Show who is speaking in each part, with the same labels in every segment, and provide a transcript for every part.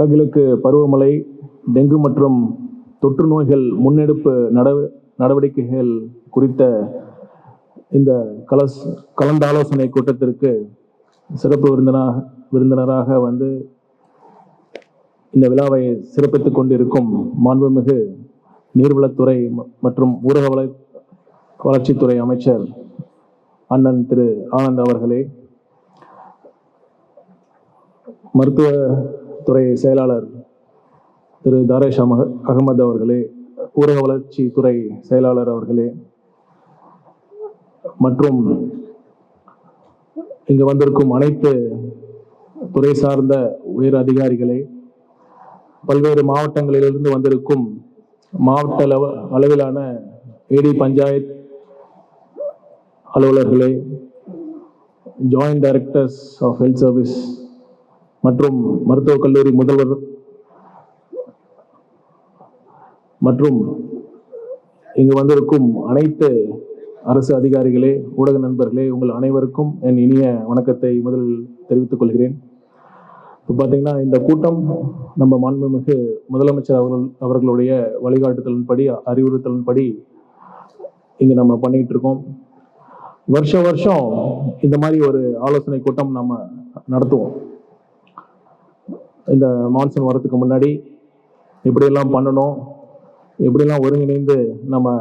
Speaker 1: வடகிழக்கு பருவமழை, டெங்கு மற்றும் தொற்று நோய்கள் முன்னெடுப்பு நடவடிக்கைகள் குறித்த இந்த கலந்தாலோசனை கூட்டத்திற்கு சிறப்பு விருந்தினராக வந்து இந்த விழாவை சிறப்பித்துக் கொண்டிருக்கும் மாண்புமிகு நீர்வளத்துறை மற்றும் ஊரக வளர்ச்சித்துறை அமைச்சர் அண்ணன் திரு ஆனந்த் அவர்களே, மருத்துவத்துறை செயலாளர் திரு தாரேஷ் அகமது அவர்களே, ஊரக வளர்ச்சித்துறை செயலாளர் அவர்களே மற்றும் இங்கு வந்திருக்கும் அனைத்து துறை சார்ந்த உயர் அதிகாரிகளே, பல்வேறு மாவட்டங்களிலிருந்து வந்திருக்கும் மாவட்ட அளவிலான ஏடி பஞ்சாயத் அலுவலர்களே, joint directors of health service மற்றும் மருத்துவக் கல்லூரி முதல்வர் மற்றும் இங்கு வந்திருக்கும் அனைத்து அரசு அதிகாரிகளே, ஊடக நண்பர்களே, உங்கள் அனைவருக்கும் என் இனிய வணக்கத்தை முதலில் தெரிவித்துக் கொள்கிறேன். இப்போ பார்த்தீங்கன்னா, இந்த கூட்டம் நம்ம மாண்புமிகு முதலமைச்சர் அவர்களுடைய வழிகாட்டுதலின்படி, அறிவுறுத்தலின்படி இங்கே நம்ம பண்ணிட்டு இருக்கோம். வருஷம் இந்த மாதிரி ஒரு ஆலோசனை கூட்டம் நம்ம நடத்துவோம். இந்த மான்சூன் வரத்துக்கு முன்னாடி எப்படியெல்லாம் பண்ணணும், எப்படியெல்லாம் ஒருங்கிணைந்து நம்ம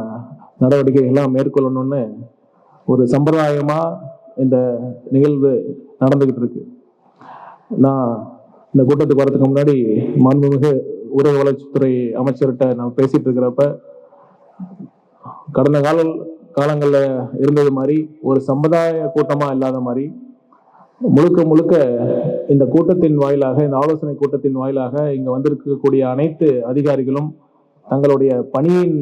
Speaker 1: நடவடிக்கைகள்லாம் மேற்கொள்ளணும்னு ஒரு சம்பிரதாயமாக இந்த நிகழ்வு நடந்துக்கிட்டு இருக்கு. நான் இந்த கூட்டத்துக்கு வரதுக்கு முன்னாடி மாண்புமிகு ஊரக வளர்ச்சித்துறை அமைச்சர்கிட்ட நான் பேசிட்டு இருக்கிறப்ப, கடந்த காலங்களில் இருந்தது மாதிரி ஒரு சமுதாய கூட்டமாக இல்லாத மாதிரி முழுக்க இந்த கூட்டத்தின் வாயிலாக, இந்த ஆலோசனை கூட்டத்தின் வாயிலாக இங்கே வந்திருக்கக்கூடிய அனைத்து அதிகாரிகளும் தங்களுடைய பணியின்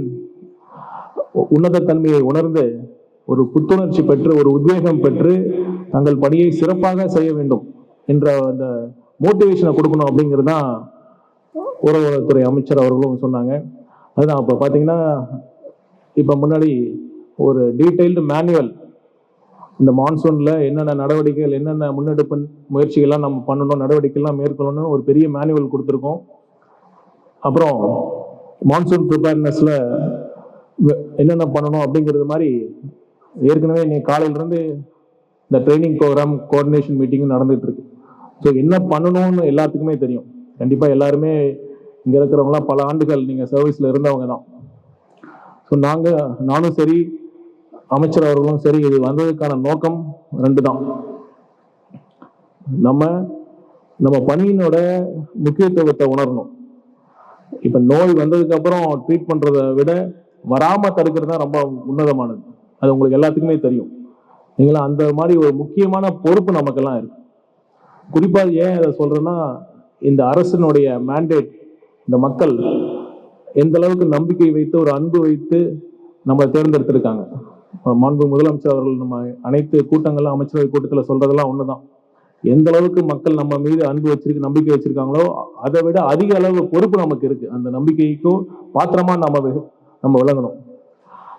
Speaker 1: உன்னத தன்மையை உணர்ந்து ஒரு புத்துணர்ச்சி பெற்று, ஒரு உத்வேகம் பெற்று தங்கள் பணியை சிறப்பாக செய்ய வேண்டும் என்ற அந்த மோட்டிவேஷனை கொடுக்கணும் அப்படிங்கிறது தான் ஊரகத்துறை அமைச்சர் அவர்களும் சொன்னாங்க. அதுதான் இப்போ பார்த்தீங்கன்னா, இப்போ முன்னாடி ஒரு டீட்டெயில்டு மேனுவல், இந்த மான்சூனில் என்னென்ன நடவடிக்கைகள், என்னென்ன முன்னெடுப்பு முயற்சிகள்லாம் நம்ம பண்ணணும், நடவடிக்கைகள்லாம் மேற்கொள்ளணும்னு ஒரு பெரிய மேனுவல் கொடுத்துருக்கோம். அப்புறம் மான்சூன் ப்ரிப்பேர்னஸில் என்னென்ன பண்ணணும் அப்படிங்கிறது மாதிரி ஏற்கனவே இன்னைக்கு காலையிலேருந்து இந்த ட்ரைனிங் ப்ரோக்ராம் கோஆர்டினேஷன் மீட்டிங் நடந்துகிட்டு இருக்கு. ஸோ என்ன பண்ணணும்னு எல்லாத்துக்குமே தெரியும். கண்டிப்பாக எல்லாருமே இங்கே இருக்கிறவங்களாம் பல ஆண்டுகள் நீங்கள் சர்வீஸில் இருந்தவங்க தான். ஸோ நானும் சரி, அமைச்சர் அவர்களும் சரி, இது வந்ததுக்கான நோக்கம் 2 தான். நம்ம பணியினோட முக்கியத்துவத்தை உணரணும். இப்போ நோய் வந்ததுக்கு அப்புறம் ட்ரீட் பண்றதை விட வராமல் தடுக்கிறது தான் ரொம்ப உன்னதமானது. அது உங்களுக்கு எல்லாத்துக்குமே தெரியும். நீங்களாம் அந்த மாதிரி ஒரு முக்கியமான பொறுப்பு நமக்கெல்லாம் இருக்கு. குறிப்பாக ஏன் அதை சொல்றேன்னா, இந்த அரசினுடைய மேண்டேட், இந்த மக்கள் எந்த அளவுக்கு நம்பிக்கை வைத்து, ஒரு அன்பு வைத்து நம்ம தேர்ந்தெடுத்திருக்காங்க. மாண்பு முதலமைச்சர் அவர்கள் நம்ம அனைத்து கூட்டங்கள்லாம், அமைச்சரவை கூட்டத்தில் சொல்றதெல்லாம் ஒண்ணுதான். எந்த அளவுக்கு மக்கள் நம்ம மீது அன்பு வச்சிருக்கு, நம்பிக்கை வச்சிருக்காங்களோ அதை விட அதிக அளவு பொறுப்பு நமக்கு இருக்கு. அந்த நம்பிக்கைக்கும் பாத்திரமா நம்ம விளங்கணும்.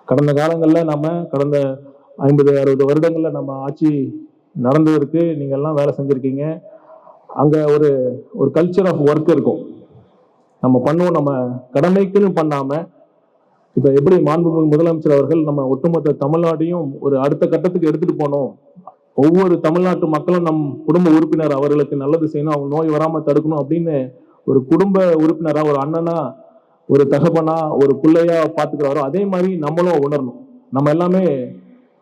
Speaker 1: கடந்த காலங்களில் கடந்த 50-60 வருடங்கள்ல நம்ம ஆட்சி நடந்ததற்கு நீங்க எல்லாம் வேலை செஞ்சிருக்கீங்க. அங்க ஒரு கல்ச்சர் ஆஃப் ஒர்க் இருக்கும். நம்ம பண்ணுவோம், நம்ம கடமைக்குன்னு பண்ணாம, இப்ப எப்படி மாண்புமிகு முதலமைச்சர் அவர்கள் நம்ம ஒட்டுமொத்த தமிழ்நாட்டையும் ஒரு அடுத்த கட்டத்துக்கு எடுத்துட்டு போனோம், ஒவ்வொரு தமிழ்நாட்டு மக்களும் நம் குடும்ப உறுப்பினர், அவர்களுக்கு நல்லது செய்யணும், அவங்க நோய் வராம தடுக்கணும் அப்படின்னு ஒரு குடும்ப உறுப்பினரா, ஒரு அண்ணனா, ஒரு தகப்பனா, ஒரு பிள்ளையா பாத்துக்கிறாரோ, அதே மாதிரி நம்மளும் உணரணும். நம்ம எல்லாமே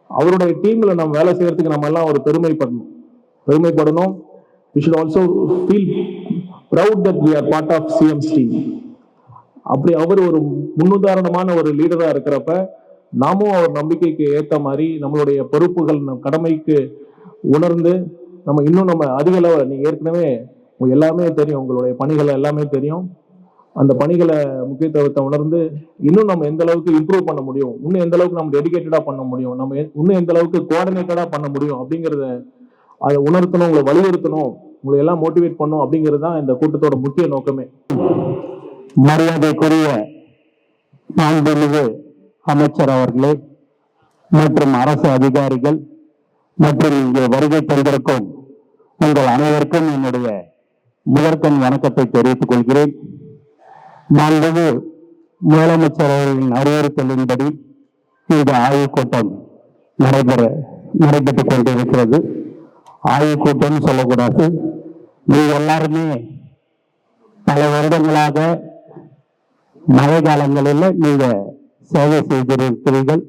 Speaker 1: அவருடைய டீம்ல நம்ம வேலை செய்யறதுக்கு நம்ம எல்லாம் ஒரு பெருமைப்படணும். We should also feel proud that we are part of CM's team. அப்படி அவர் ஒரு முன்னுதாரணமான ஒரு லீடரா இருக்கிறப்ப, நாமும் அவர் நம்பிக்கைக்கு ஏற்ற மாதிரி நம்மளுடைய பொறுப்புகள், கடமைக்கு உணர்ந்து நம்ம அதிக அளவு, நீங்க ஏற்கனவே எல்லாமே தெரியும், உங்களுடைய பணிகள் எல்லாமே தெரியும். அந்த பணிகளை முக்கியத்துவத்தை உணர்ந்து இன்னும் நம்ம எந்த அளவுக்கு இம்ப்ரூவ் பண்ண முடியும், இன்னும் எந்த அளவுக்கு நம்ம டெடிகேட்டடா பண்ண முடியும், நம்ம இன்னும் எந்த அளவுக்கு கோஆர்டினேட்டடா பண்ண முடியும் அப்படிங்கிறத அதை உணர்த்தணும், உங்களை வலியுறுத்தணும், உங்களை எல்லாம் மோட்டிவேட் பண்ணும் அப்படிங்கிறது தான் இந்த கூட்டத்தோட முக்கிய நோக்கமே.
Speaker 2: மரியாதைக்குரிய மாண்புமிகு அமைச்சர் அவர்களே மற்றும் அரசு அதிகாரிகள் மற்றும் இங்கே வருகை தந்திருக்கும் உங்கள் அனைவருக்கும் என்னுடைய முதற்கண் வணக்கத்தை தெரிவித்துக் கொள்கிறேன். மாண்புமிகு முதலமைச்சர் அவர்களின் அறிவுறுத்தலின்படி இந்த ஆய்வுக் கூட்டம் நடைபெற்றுக் கொண்டிருக்கிறது. ஆய்வுக் கூட்டம்னு சொல்லக்கூடாது, நீங்க எல்லாருமே பல வருடங்களாக மழை காலங்களில் நீங்க சேவை செய்திருக்கிறீர்கள்.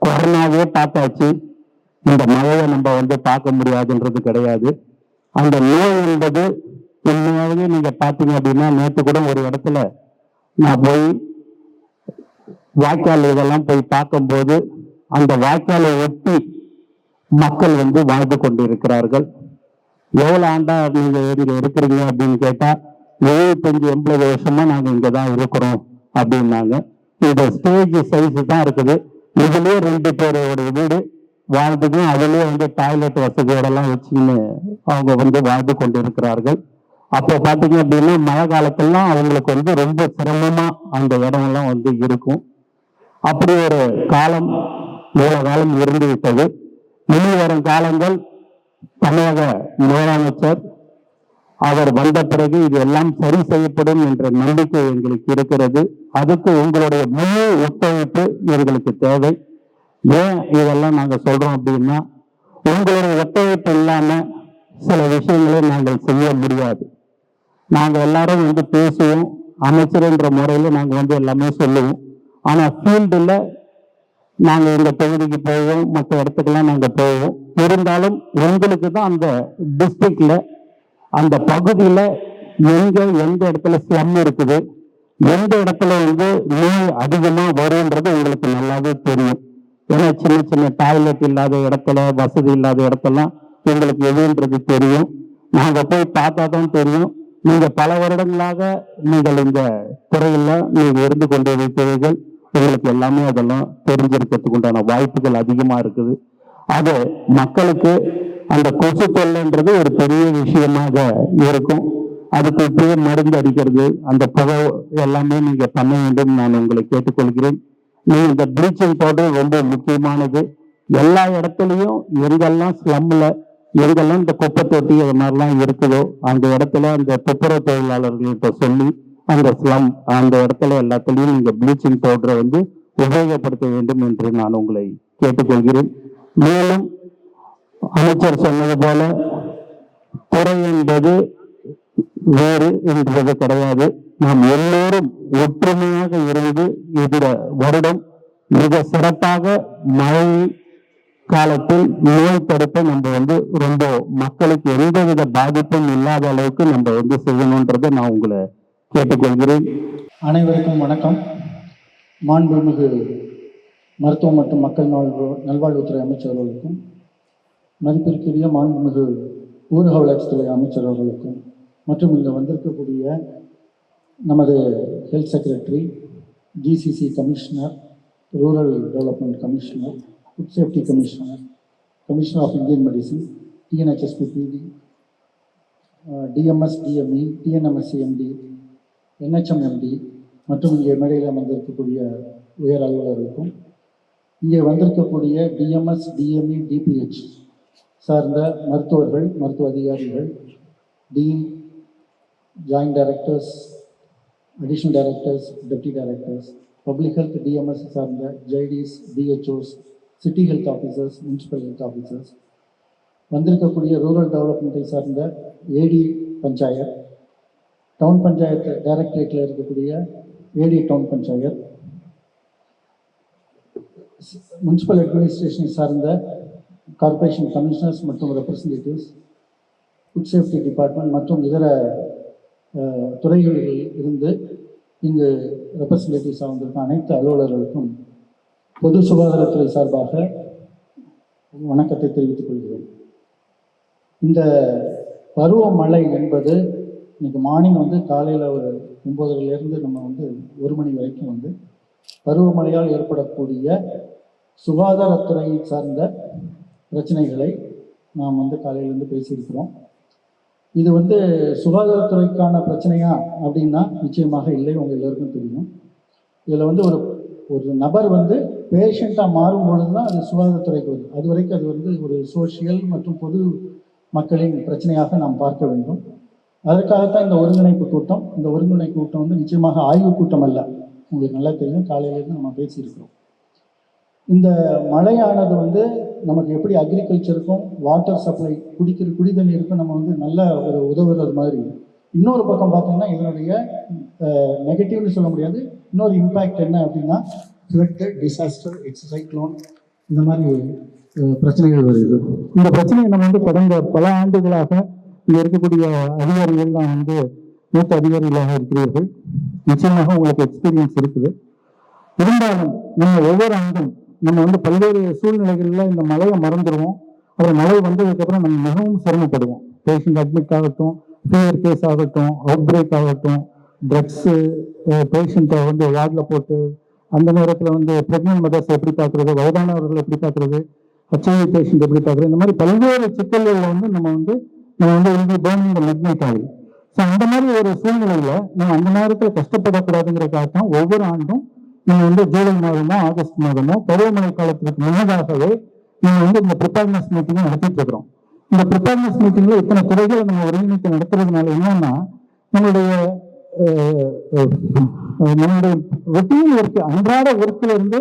Speaker 2: கொரோனாவே பார்த்தாச்சு, இந்த மழையை நம்ம பார்க்க முடியாதுன்றது கிடையாது. அந்த நோய் என்பது உண்மையாகவே நீங்க பார்த்தீங்க அப்படின்னா, நேற்று கூட ஒரு இடத்துல நான் போய் வாய்க்கால் இதெல்லாம் போய் பார்க்கும்போது அந்த வாய்க்காலை ஒட்டி மக்கள் வாழ்ந்து கொண்டிருக்கிறார்கள். எவ்வளவு ஆண்டா நீங்க இங்க இருக்கிறீங்க அப்படின்னு கேட்டா, 75-80 வருஷமா நாங்க இங்கதான் இருக்கிறோம் அப்படின்னாங்க. இந்த ஸ்டேஜ் சைஸ் தான் இருக்குது. இதுலயே 2 பேரோட வீடு வாழ்ந்துக்கும், அதுலயே டாய்லெட் வசதியோடலாம் வச்சுன்னு அவங்க வாழ்ந்து கொண்டிருக்கிறார்கள். அப்போ பாத்தீங்க அப்படின்னா மழை காலத்திலாம் அவங்களுக்கு ரொம்ப சிரமமா அந்த இடமெல்லாம் இருக்கும். அப்படி ஒரு காலம் இவ்வளவு காலம் இருந்து விட்டது. இனி வரும் காலங்கள் தமிழக முதலமைச்சர் அவர் வந்த பிறகு இது எல்லாம் சரி செய்யப்படும் என்ற நம்பிக்கை எங்களுக்கு இருக்கிறது. அதுக்கு உங்களுடைய முழு ஒத்துழைப்பு எங்களுக்கு தேவை. ஏன் இதெல்லாம் நாங்க சொல்றோம் அப்படின்னா, உங்களுடைய ஒத்துழைப்பு இல்லாம சில விஷயங்களை நாங்கள் செய்ய முடியாது. நாங்க எல்லாரும் பேசுவோம், அமைச்சர்ன்ற முறையில நாங்க எல்லாமே சொல்லுவோம். ஆனா ஃபீல்டுல நாங்க இந்த தொகுதிக்கு போவோம், மற்ற இடத்துக்கெல்லாம் நாங்க போவோம். இருந்தாலும் உங்களுக்கு தான் அந்த டிஸ்ட்ரிக்ட்ல அந்த பகுதியில எந்த இடத்துல ஸ்லம் இருக்குது, எந்த இடத்துல நோய் அதிகமா வரும்ன்றது உங்களுக்கு நல்லாவே தெரியும். ஏன்னா சின்ன சின்ன டாய்லெட் இல்லாத இடத்துல, வசதி இல்லாத இடத்தெல்லாம் எங்களுக்கு எதுன்றது தெரியும். நாங்க போய் பார்த்தா தான் தெரியும். நீங்க பல வருடங்களாக நீங்கள் இந்த துறையில நீங்க இருந்து கொண்டிருக்கிறீர்கள். உங்களுக்கு எல்லாமே அதெல்லாம் தெரிஞ்சிருக்கிறதுக்கு உண்டான வாய்ப்புகள் அதிகமா இருக்குது. அது மக்களுக்கு அந்த கொசு தொல்லைன்றது ஒரு பெரிய விஷயமாக இருக்கும். அதுக்கு இப்பயே மருந்து அடிக்கிறது, அந்த புகை எல்லாமே நீங்க பண்ண வேண்டும் நான் உங்களை கேட்டுக்கொள்கிறேன். நீங்க இந்த ப்ளீச்சிங் பவுடர் ரொம்ப முக்கியமானது. எல்லா இடத்துலையும் எங்கெல்லாம் ஸ்லம்ல எங்கெல்லாம் இந்த குப்பை தொட்டி அது மாதிரிலாம் இருக்குதோ அந்த இடத்துல அந்த துப்புரவு தொழிலாளர்கள்ட்ட சொல்லி அந்த ஸ்லம் அந்த இடத்துல எல்லாத்துலேயும் நீங்க ப்ளீச்சிங் பவுடரை உபயோகப்படுத்த வேண்டும் என்று நான் உங்களை கேட்டுக்கொள்கிறேன். மேலும் அமைச்சர் சொன்னது போல துறை என்பது வேறு என்பது கிடையாது. நாம் எல்லோரும் ஒற்றுமையாக இருந்து இந்த வருடம் மிக சிறப்பாக மழை காலத்தில் நோய் தடுப்பை நம்ம ரொம்ப மக்களுக்கு எந்தவித பாதிப்பும் இல்லாத அளவுக்கு நம்ம செய்யணுன்றதை நான் உங்களை கேட்டுக்கொள்கிறேன்.
Speaker 3: அனைவருக்கும் வணக்கம். மாண்புமிகு மருத்துவம் மற்றும் மக்கள் நல்வாழ்வுத்துறை அமைச்சர் அவர்களுக்கும், மதிப்பிற்குரிய மாண்புமிகு ஊரக வளர்ச்சித்துறை அமைச்சர் அவர்களுக்கும், மற்றும் இங்கே வந்திருக்கக்கூடிய நமது health secretary, GCC commissioner, rural development commissioner, food safety commissioner, commissioner of Indian medicine, TNHSPPD, DMS, DME, TNMSCMD, NHMMD மற்றும் இங்கே மேடையில் அமர்ந்திருக்கக்கூடிய உயர் அலுவலர்களுக்கும், இங்கே வந்திருக்கக்கூடிய டிஎம்எஸ், டிஎம்இ, டிபிஹெச் சார்ந்த மருத்துவர்கள், மருத்துவ அதிகாரிகள், dean, joint directors, additional directors, deputy directors, public health DMS சார்ந்த JDs, DHOs, city health officers, municipal health officers, வந்திருக்கக்கூடிய ரூரல் டெவலப்மெண்ட்டை சார்ந்த ஏடி பஞ்சாயத், டவுன் பஞ்சாயத்து டைரக்டரேட்டில் இருக்கக்கூடிய ஏடி டவுன் பஞ்சாயத், முனிசிபல் அட்மினிஸ்ட்ரேஷனை சார்ந்த கார்பரேஷன் கமிஷனர்ஸ் மற்றும் ரெப்ரசன்டேட்டிவ்ஸ், ஃபுட் சேஃப்டி டிபார்ட்மெண்ட் மற்றும் இதர துறைகளில் இருந்து இங்கு ரெப்ரசன்டேட்டிவ்ஸாக வந்திருக்க அனைத்து அலுவலர்களுக்கும் பொது சுகாதாரத்துறை சார்பாக வணக்கத்தை தெரிவித்துக் கொள்கிறேன். இந்த பருவமழை என்பது இன்னைக்கு மார்னிங் காலையில் ஒரு 9:30 நம்ம 1 மணி வரைக்கும் பருவமழையால் ஏற்படக்கூடிய சுகாதாரத்துறை சார்ந்த பிரச்சனைகளை நாம் காலையிலேருந்து பேசியிருக்கிறோம். இது சுகாதாரத்துறைக்கான பிரச்சனையா அப்படின்னா நிச்சயமாக இல்லை, உங்கள் எல்லோருக்கும் தெரியும். இதில் ஒரு நபர் பேஷண்ட்டாக மாறும் பொழுது தான் அது சுகாதாரத்துறைக்கு வருது. அது வரைக்கும் அது ஒரு சோஷியல் மற்றும் பொது மக்களின் பிரச்சனையாக நாம் பார்க்க வேண்டும். அதற்காகத்தான் இந்த ஒருங்கிணைப்பு கூட்டம். இந்த ஒருங்கிணைப்பு கூட்டம் வந்து நிச்சயமாக ஆய்வு கூட்டம் அல்ல. உங்களுக்கு நல்லா தெரியும், காலையிலேருந்து நம்ம பேசியிருக்கிறோம். இந்த மழையானது வந்து நமக்கு எப்படி அக்ரிகல்ச்சருக்கும் வாட்டர் சப்ளை குடிதண்ணீருக்கும் நம்ம வந்து நல்ல ஒரு உதவுறது மாதிரி, இன்னொரு பக்கம் பார்த்தீங்கன்னா இதனுடைய நெகட்டிவ்னு சொல்ல முடியாது, இன்னொரு இம்பேக்ட் என்ன அப்படின்னா ஃப்ளட், டிசாஸ்டர், சைக்ளோன், இந்த மாதிரி பிரச்சனைகள் வருது. இந்த பிரச்சனையை நம்ம வந்து கடந்த பல ஆண்டுகளாக இங்கே இருக்கக்கூடிய அதிகாரிகள்லாம் வந்து மூத்த அதிகாரிகளாக இருக்கிறீர்கள். நிச்சயமாக உங்களுக்கு எக்ஸ்பீரியன்ஸ் இருக்குது. இருந்தாலும் நம்ம ஒவ்வொரு ஆண்டும் நம்ம வந்து பல்வேறு சூழ்நிலைகளில் இந்த மழையை மறந்துடுவோம். அப்புறம் மழை வந்ததுக்கப்புறம் நம்ம மிகவும் சிரமப்படுவோம். பேஷண்ட் அட்மிட் ஆகட்டும், ஃபீவர் கேஸ் ஆகட்டும், அவுட் பிரேக் ஆகட்டும், ட்ரக்ஸு, பேஷண்ட்டை வந்து வார்டில் போட்டு அந்த நேரத்தில் வந்து ப்ரெக்னென்ட் மதர்ஸ் எப்படி பார்க்குறது, வயதானவர்கள் எப்படி பார்க்குறது, HIV பேஷண்ட் எப்படி பார்க்குறது, இந்த மாதிரி பல்வேறு சிக்கல்களில் வந்து நம்ம வந்து பேர்னிங் த மிட்நைட் ஆயில். ஸோ அந்த மாதிரி ஒரு சூழ்நிலையில் நம்ம அந்த நேரத்தில் கஷ்டப்படக்கூடாதுங்கிறதுக்காக தான் ஒவ்வொரு ஆண்டும் நம்ம வந்து ஜூலை மாதமோ ஆகஸ்ட் மாதமோ பருவமழை காலத்துக்கு முன்னதாகவே நம்ம வந்து இந்த ப்ரிப்பேர்னஸ் மீட்டிங்கை நடத்திட்டு இருக்கிறோம். இந்த ப்ரிப்பேர்னஸ் மீட்டிங்ல இத்தனை துறைகளை நம்ம ஒருங்கிணைத்து நடத்துறதுனால என்னன்னா நம்மளுடைய ரொட்டீன் ஒர்க், அன்றாட ஒர்க்கில் இருந்து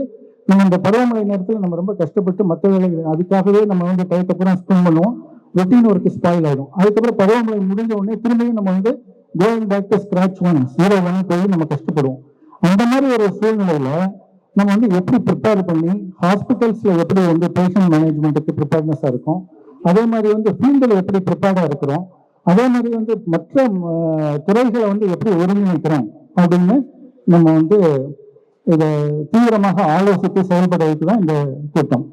Speaker 3: நம்ம இந்த பருவமழை நேரத்தில் நம்ம ரொம்ப கஷ்டப்பட்டு மற்ற வேலைகள் அதுக்காகவே நம்ம வந்து டயத்தை பூரா ஸ்பெண்ட் பண்ணுவோம். ரொட்டீன் ஒர்க் ஸ்பாயில் ஆகிடும். அதுக்கப்புறம் பருவமழை முடிஞ்ச உடனே திரும்பியும் நம்ம வந்து கோயிங் பேக் டு ஸ்கிராச் 0 போய் நம்ம கஷ்டப்படுவோம். அந்த மாதிரி ஒரு சூழ்நிலையில நம்ம வந்து எப்படி ப்ரிப்பேர் பண்ணி ஹாஸ்பிட்டல்ஸ்ல எப்படி வந்து பேஷண்ட் மேனேஜ்மெண்ட்டுக்கு ப்ரிப்பேர்னஸா இருக்கும், அதே மாதிரி வந்து ஃபீல்டில் எப்படி ப்ரிப்பேர்டா இருக்கிறோம், அதே மாதிரி வந்து மற்ற துறைகளை வந்து எப்படி ஒருங்கிணைக்கிறோம் அப்படின்னு நம்ம வந்து இதை தீவிரமாக ஆலோசித்து செயல்பட வைத்துதான் இந்த கூட்டம்.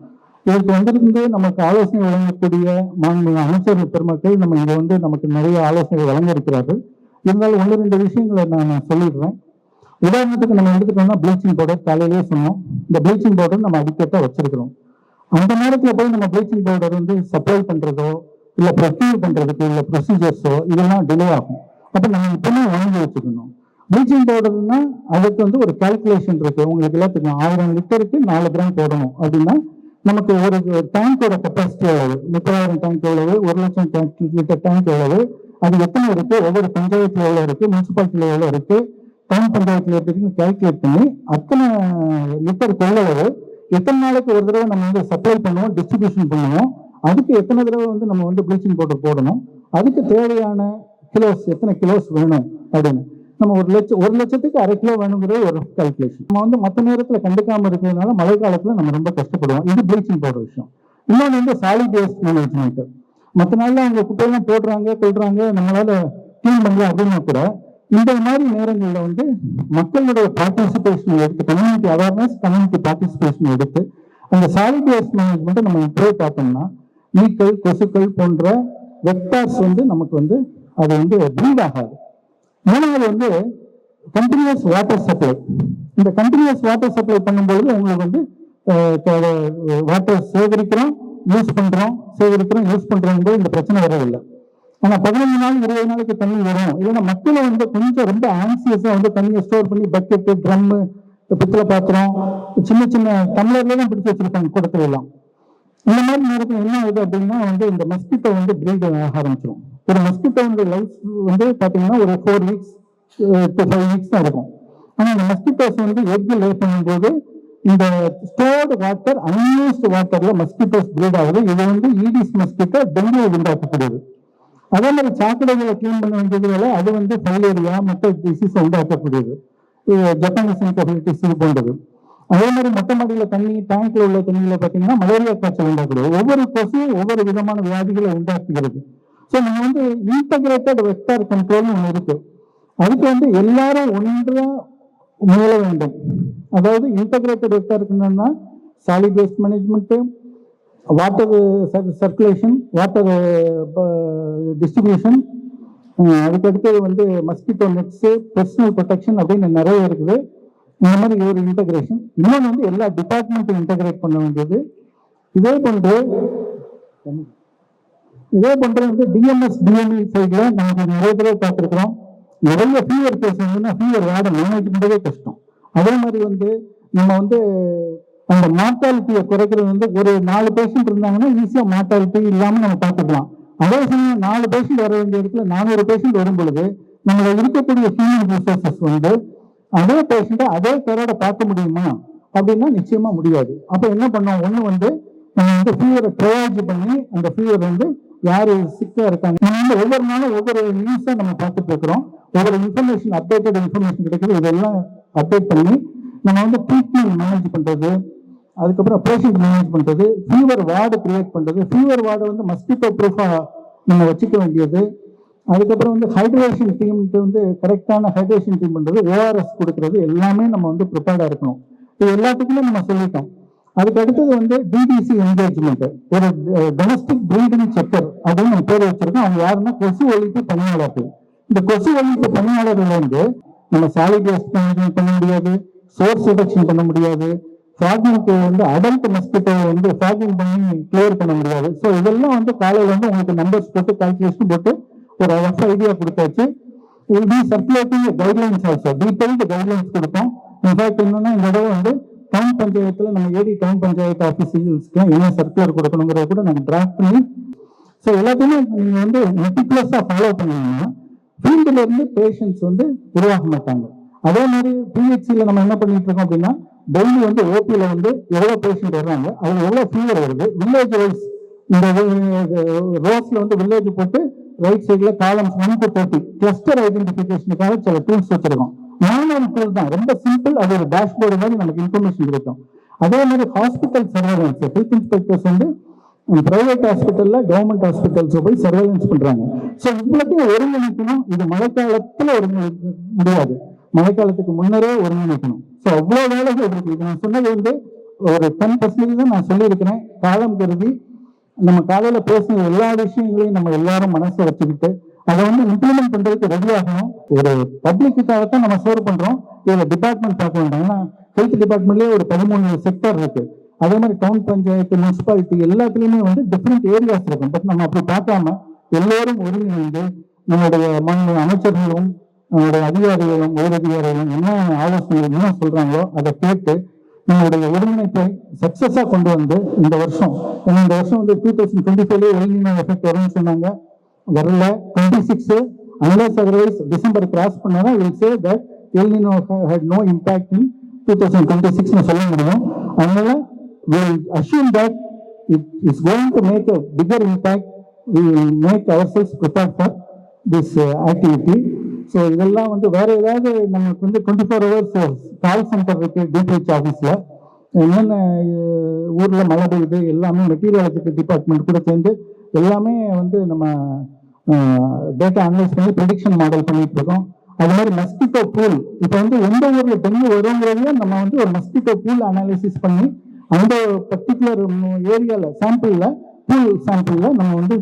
Speaker 3: இதற்கு வந்திருந்து நமக்கு ஆலோசனை வழங்கக்கூடிய மாண்புமிகு அமைச்சர் பெருமக்கள் நம்ம இங்க வந்து நமக்கு நிறைய ஆலோசனை வழங்க இருக்கிறார்கள். இருந்தாலும் 1-2 விஷயங்களை நான் சொல்லிடுறேன். உதாரணத்துக்கு நம்ம எடுத்துட்டோம்னா ப்ளீச்சிங் பவுடர், காலையிலேயே சொன்னோம். இந்த ப்ளீச்சிங் பவுடர் நம்ம அடிக்கட்டா வச்சிருக்கிறோம். அந்த நேரத்தில் போய் நம்ம ப்ளீச்சிங் பவுடர் வந்து சப்ளை பண்றதோ இல்லை ப்ரொக்யூர் பண்றதுக்கு இல்லை ப்ரொசீஜர்ஸோ இதெல்லாம் டிலே ஆகும். அப்போ நம்ம இப்பவுமே வாங்கி வச்சுக்கணும். ப்ளீச்சிங் பவுடர்னா அதுக்கு வந்து ஒரு கால்குலேஷன் இருக்கு. உங்களுக்கு எல்லாம் தெரியும், 1000 லிட்டருக்கு 4 கிராம் போடணும் அப்படின்னா நமக்கு ஒரு டேங்கோட கெப்பாசிட்டி எவ்வளவு, 30,000 டேங்க் எவ்வளவு, 1,00,000 லிட்டர் டேங்க் எவ்வளவு, அது எத்தனை இருக்கு, ஒவ்வொரு பஞ்சாயத்துல எவ்வளவு இருக்கு, முனிசிபாலிட்டியில எவ்வளவு இருக்கு, டவுன் பஞ்சாயத்துல இருக்குன்னு கால்குலேட் பண்ணி அத்தனை லிட்டர் கொள்ளளவு எத்தனை நாளைக்கு ஒரு தடவை நம்ம வந்து சப்ளை பண்ணுவோம், டிஸ்ட்ரிபியூஷன் பண்ணுவோம், அதுக்கு எத்தனை தடவை வந்து நம்ம வந்து ப்ளீச்சிங் பவுடர் போடணும், அதுக்கு தேவையான கிலோஸ் எத்தனை கிலோஸ் வேணும் அப்படின்னு நம்ம 1,00,000க்கு 1/2 கிலோ வேணுங்கிறது ஒரு கால்குலேஷன். நம்ம வந்து மற்ற நேரத்தில் கண்டுக்காம இருக்கிறதுனால மழை காலத்துல நம்ம ரொம்ப கஷ்டப்படுவோம். இது ப்ளீச்சிங் பவுடர் விஷயம். இன்னொன்று வந்து சாலிட் வேஸ்ட் மேனேஜ்மெண்ட். மற்ற நாள்ல அவங்க குப்பையெல்லாம் போடுறாங்க கொள்றாங்க, நம்மளால கிளீன் பண்ணலாம் அப்படின்னா கூட இந்த மாதிரி நேரங்களில் வந்து மக்களுடைய பார்ட்டிசிபேஷன் எடுத்து, கம்யூனிட்டி அவேர்னஸ், கம்யூனிட்டி பார்ட்டிசிபேஷன் எடுத்து அந்த சாலிட் வேஸ்ட் மேனேஜ்மெண்ட்டை நம்ம இம்ப்ரூவ் பார்த்தோம்னா ஈக்கள், கொசுக்கள் போன்ற வெக்டார்ஸ் வந்து நமக்கு வந்து அது வந்து ப்ரீட் ஆகாது. மூணாவது வந்து கண்டினியூஸ் வாட்டர் சப்ளை. இந்த கண்டினியூஸ் வாட்டர் சப்ளை பண்ணும்போது உங்களுக்கு வந்து வாட்டர் சேகரிக்கிறோம், யூஸ் பண்றோம், யூஸ் பண்றோம், இந்த பிரச்சனை வரவில்லை. ஆனா 15 நாள் 20 நாளைக்கு தண்ணி வரும். இல்லைன்னா மக்களை வந்து கொஞ்சம் ரொம்ப ஆன்சியஸா வந்து தண்ணியை ஸ்டோர் பண்ணி பக்கெட்டு, ட்ரம்மு, பித்தளை பாத்திரம், சின்ன சின்ன டம்ளர்ல தான் பிடிச்சி வச்சிருப்பாங்க கூடத்துல எல்லாம். இந்த மாதிரி நேரத்தில் என்ன ஆகுது அப்படின்னா வந்து இந்த மஸ்கிட்டோ வந்து பிரீட் ஆக ஆரம்பிச்சிடும். ஒரு மஸ்கிட்டோனுடைய லைஃப் வந்து பார்த்தீங்கன்னா ஒரு 4 weeks to 5 weeks தான் இருக்கும். ஆனால் இந்த மஸ்கிட்டோஸ் வந்து எக் லே பண்ணும்போது இந்த ஸ்டோர்டு வாட்டர், அன்யூஸ்டு வாட்டர்ல மஸ்கிட்டோஸ் பிரீட் ஆகுது. இது வந்து ஈடிஸ் மஸ்கிட்டோ டெங்கு உண்டாக்கக்கூடியது. அதே மாதிரி சாக்கடைகளை கிளீன் பண்ண வேண்டியதுனால அது வந்து ஃபைலேரியா மற்ற டிசீஸ் உண்டாக்கக்கூடியது, ஜப்பானீஸ் என்கெஃபலைட்டிஸ் இது போன்றது. அதே மாதிரி மொட்டை மாடியில தண்ணி, டேங்க்ல உள்ள தண்ணியில பார்த்தீங்கன்னா மலேரியா காய்ச்சல் உண்டாக்குது. ஒவ்வொரு கொசுவும் ஒவ்வொரு விதமான வியாதிகளை உண்டாக்குகிறது. ஸோ நம்ம வந்து இன்டகிரேட்டட் வெக்டார் கண்ட்ரோல்னு ஒன்று இருக்கு. அதுக்கு வந்து எல்லாரும் ஒன்றா முயல வேண்டும். அதாவது இன்டகிரேட்டட் வெக்டார் என்னன்னா solid waste management, water circulation, water distribution, அதுக்கடுத்தது வந்து மஸ்கிட்டோ நெட்ஸு, பர்சனல் ப்ரொடெக்ஷன் அப்படின்னு நிறைய இருக்குது. இந்த மாதிரி ஒரு இன்டகிரேஷன். இன்னொன்று வந்து எல்லா டிபார்ட்மெண்ட்டும் இன்டகிரேட் பண்ண வேண்டியது. இதே போன்று வந்து டிஎம்எஸ் டிஎம்இ சைட்ல நமக்கு நிறைய தடவை பார்த்துருக்கிறோம். நிறைய ஃபீவர் கேஸ் வந்துன்னா ஃபீவர் வார்டை மேனேஜ் பண்ணுறதே கஷ்டம். அதே மாதிரி வந்து நம்ம வந்து அந்த மார்டாலிட்டியை குறைக்கிறது வந்து ஒரு 4 பேஷண்ட் இருந்தாங்கன்னா ஈஸியாக மார்டாலிட்டி இல்லாமல் நம்ம பார்த்துக்கலாம். அதே சமயம் 4 பேஷண்ட் வர வேண்டிய இடத்துல 400 பேஷண்ட் வரும் பொழுது நம்மள இருக்கக்கூடிய ஹியூமன் ரிசோர்சஸ் வந்து அதே பேஷண்ட்டை அதே கேரோட பார்க்க முடியுமா அப்படின்னா நிச்சயமா முடியாது. அப்ப என்ன பண்ணோம், ஒண்ணு வந்து நம்ம வந்து ஃபீவரை ட்ரையாஜ் பண்ணி அந்த ஃபீவர் வந்து யாரு சிக்கா இருக்காங்க, நம்ம வந்து ஒவ்வொரு நாளும் ஒவ்வொரு நியூஸா நம்ம பார்த்துட்டு இருக்கிறோம். ஒவ்வொரு இன்ஃபர்மேஷன் அப்டேட்டட் இன்ஃபர்மேஷன் கிடைக்குது. இதெல்லாம் அப்டேட் பண்ணி நம்ம வந்து ட்ரீட்மெண்ட் மேனேஜ் பண்றது, அதுக்கப்புறம் பேஷண்ட் மேனேஜ் பண்றது, ஃபீவர் வார்டு கிரியேட் பண்றது, ஃபீவர் வார்டு வந்து மஸ்கிட்டோ ப்ரூஃபா நம்ம வச்சுக்க வேண்டியது, அதுக்கப்புறம் வந்து ஹைட்ரேஷன் டீமுக்கு வந்து கரெக்டான ஹைட்ரேஷன் டீம் பண்றது, ஓஆர்எஸ் கொடுக்கறது, எல்லாமே நம்ம வந்து ப்ரிப்பேர்டா இருக்கணும். இது எல்லாத்துக்குமே நம்ம சொல்லிட்டோம். அதுக்கு அடுத்தது வந்து டிடிசி என்கேஜ்மெண்ட், ஒரு டொமஸ்டிக் ப்ரீடிங் செக்கர் அப்படின்னு நம்ம பேர் வச்சிருக்கோம். அவங்க யாருன்னா கொசு ஒழிப்பு பணியாளர்கள். இந்த கொசு ஒழிப்பு பணியாளர்கள் வந்து நம்ம சாலிட் வேஸ்ட் பண்ண முடியாது, சோர்ஸ் ரிடக்ஷன் பண்ண முடியாது, ஃபாகிங்க்கு வந்து அடல்ட் மஸ்கிட்டோ வந்து ஃபாகிங் பண்ணி கிளியர் பண்ண முடியாது. ஸோ இதெல்லாம் வந்து காலையில் வந்து உங்களுக்கு நம்பர்ஸ் போட்டு கால்குலேஷன் போட்டு ஒரு ரஃப் ஐடியா கொடுத்தாச்சு. Will be circulating guidelines also, detailed guidelines கொடுத்தோம். இன்ஃபேக்ட் என்னன்னா இந்த தடவை வந்து டவுன் பஞ்சாயத்துல நம்ம ஏடி டவுன் பஞ்சாயத்து ஆஃபீஸர்ஸ்க்கு என்ன சர்க்குலர் கொடுக்கணுங்கிறத கூட நம்ம டிராஃப்ட் பண்ணி, ஸோ எல்லாத்தையுமே நீங்க வந்து மெட்டிகுலஸா ஃபாலோ பண்ணீங்கன்னா ஃபீல்டுல இருந்து பேஷண்ட்ஸ் வந்து உருவாக மாட்டாங்க. அதே மாதிரி பிஹெச்சில நம்ம என்ன பண்ணிட்டு இருக்கோம் அப்படின்னா, டெய்லி வந்து ஓபியில வந்து எவ்வளவு பேஷண்ட் வர்றாங்க, அது எவ்வளவு ஃபீவர் வருது, வில்லேஜ் வைஸ் இந்த ரோஸ்ல வந்து வில்லேஜ் போட்டு ரைட் சைட்ல காலம்ஸ் 1 to 30 கிளஸ்டர் ஐடென்டிபிகேஷனுக்காக சில டூல்ஸ் வச்சிருக்கோம். நார்மல் டூல் தான், ரொம்ப சிம்பிள். அது ஒரு டேஷ்போர்டு மாதிரி நமக்கு இன்ஃபர்மேஷன் கிடைக்கும். அதே மாதிரி ஹாஸ்பிட்டல் சர்வேலன்ஸ், ஹெல்த் இன்ஸ்பெக்டர்ஸ் வந்து பிரைவேட் ஹாஸ்பிட்டல்ல கவர்மெண்ட் ஹாஸ்பிட்டல்ஸ் போய் சர்வேலன்ஸ் பண்றாங்க. ஸோ இவ்வளோத்தையும் ஒருங்கிணைக்கணும். இது மழைக்காலத்துல ஒருங்கிணைக்க முடியாது, மழைக்காலத்துக்கு முன்னரே ஒருங்கிணைக்கணும். ஸோ அவ்வளோ வேலைகள் இருக்கு. இது நான் சொன்னது வந்து ஒரு 10% தான் நான் சொல்லியிருக்கிறேன். காலம் கருதி நம்ம காலையில பேசின எல்லா விஷயங்களையும் நம்ம எல்லாரும் மனசை வச்சுக்கிட்டு அதை வந்து இம்ப்ளிமெண்ட் பண்றதுக்கு ரெடி ஆகணும். ஒரு பப்ளிக்காகத்தான் நம்ம சர்வ் பண்றோம். இதுல டிபார்ட்மெண்ட் பார்க்க வேண்டாம். ஏன்னா ஹெல்த் டிபார்ட்மெண்ட்லயே ஒரு 13 செக்டர் இருக்கு. அதே மாதிரி டவுன் பஞ்சாயத்து, முனிசிபாலிட்டி எல்லாத்துலயுமே வந்து டிஃப்ரெண்ட் ஏரியாஸ் இருக்கும். பட் நம்ம அப்படி பார்க்காம எல்லோரும் ஒருங்கிணைந்து நம்மளுடைய அமைச்சர்களும் நம்மளுடைய அதிகாரிகளும் உயரதிகாரிகளும் என்ன ஆலோசனைகள் என்ன சொல்றாங்களோ அதை கேட்டு நம்மளுடைய ஒருங்கிணைப்பை சக்சஸா கொண்டு வந்து இந்த வருஷம் வந்து 2025 எல்னினோ எஃபெக்ட் வரும்னு சொன்னாங்க. வரல. 26 அன்லெஸ் அதர்வைஸ் டிசம்பர் கிராஸ் பண்ணாதான் will say that El Nino had no impact in 2026 சொல்ல முடியும். அதனால we will assume that it is going to make a bigger impact. We will make ourselves prepared for this activity. So இதெல்லாம் வந்து வேற ஏதாவது நமக்கு வந்து 24 hours கால் சென்டர் இருக்கு டிடிஹெச் ஆஃபீஸில். என்னென்ன ஊர்ல மழை பெய்யுது எல்லாமே மெட்டீரியாலஜிக்கல் டிபார்ட்மெண்ட் கூட சேர்ந்து எல்லாமே வந்து நம்ம டேட்டா அனலைஸ் பண்ணி ப்ரெடிக்ஷன் மாடல் பண்ணிட்டு இருக்கோம். அது மாதிரி மஸ்கிட்டோ பூல், இப்போ வந்து எந்த ஊர்ல டெங்கு வருங்கிறதையும் நம்ம வந்து ஒரு மஸ்கிட்டோ பூல் அனாலிசிஸ் பண்ணி அந்த பர்டிகுலர் ஏரியால பூல் சாம்பிள்ல நம்ம வந்து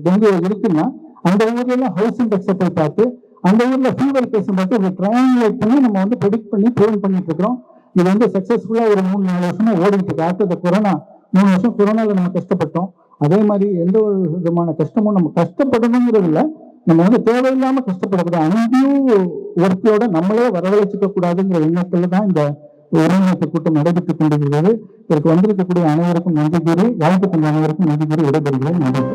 Speaker 3: டெங்கு இருக்குன்னா அந்த ஊர்ல ஹவுஸ் இண்டெக்ஸை போய் பார்த்து அந்த ஊர்ல ஃபீவர் கேஸ் பார்த்து ஒரு ட்ரையாங்குலேட் பண்ணி நம்ம வந்து ப்ரெடிக்ட் பண்ணி ப்ரிவென்ட் பண்ணிட்டு இருக்கிறோம். இது வந்து சக்சஸ்ஃபுல்லா ஒரு 3-4 வருஷமா ஓடிட்டு இருக்கு. ஆஃப்டர் கொரோனா 3 வருஷம் கொரோனால நம்ம கஷ்டப்பட்டோம். அதே மாதிரி எந்த ஒரு விதமான கஷ்டமும் நம்ம கஷ்டப்படணுங்கிறது இல்லை, நம்ம வந்து தேவையில்லாம கஷ்டப்படக்கூடாது. அங்கேயும் ஒர்க்கோட நம்மளே வரவழைச்சிக்க கூடாதுங்கிற எண்ணத்துல தான் இந்த ஒருங்கிணைப்பு கூட்டம் நடைபெற்றுக் கொண்டிருக்கிறது. இதற்கு வந்திருக்கக்கூடிய அனைவருக்கும் நன்றி கூறி, வாய்ப்பு தந்த அனைவருக்கும் நன்றி கூறி விடைபெறுகிறேன். நன்றி.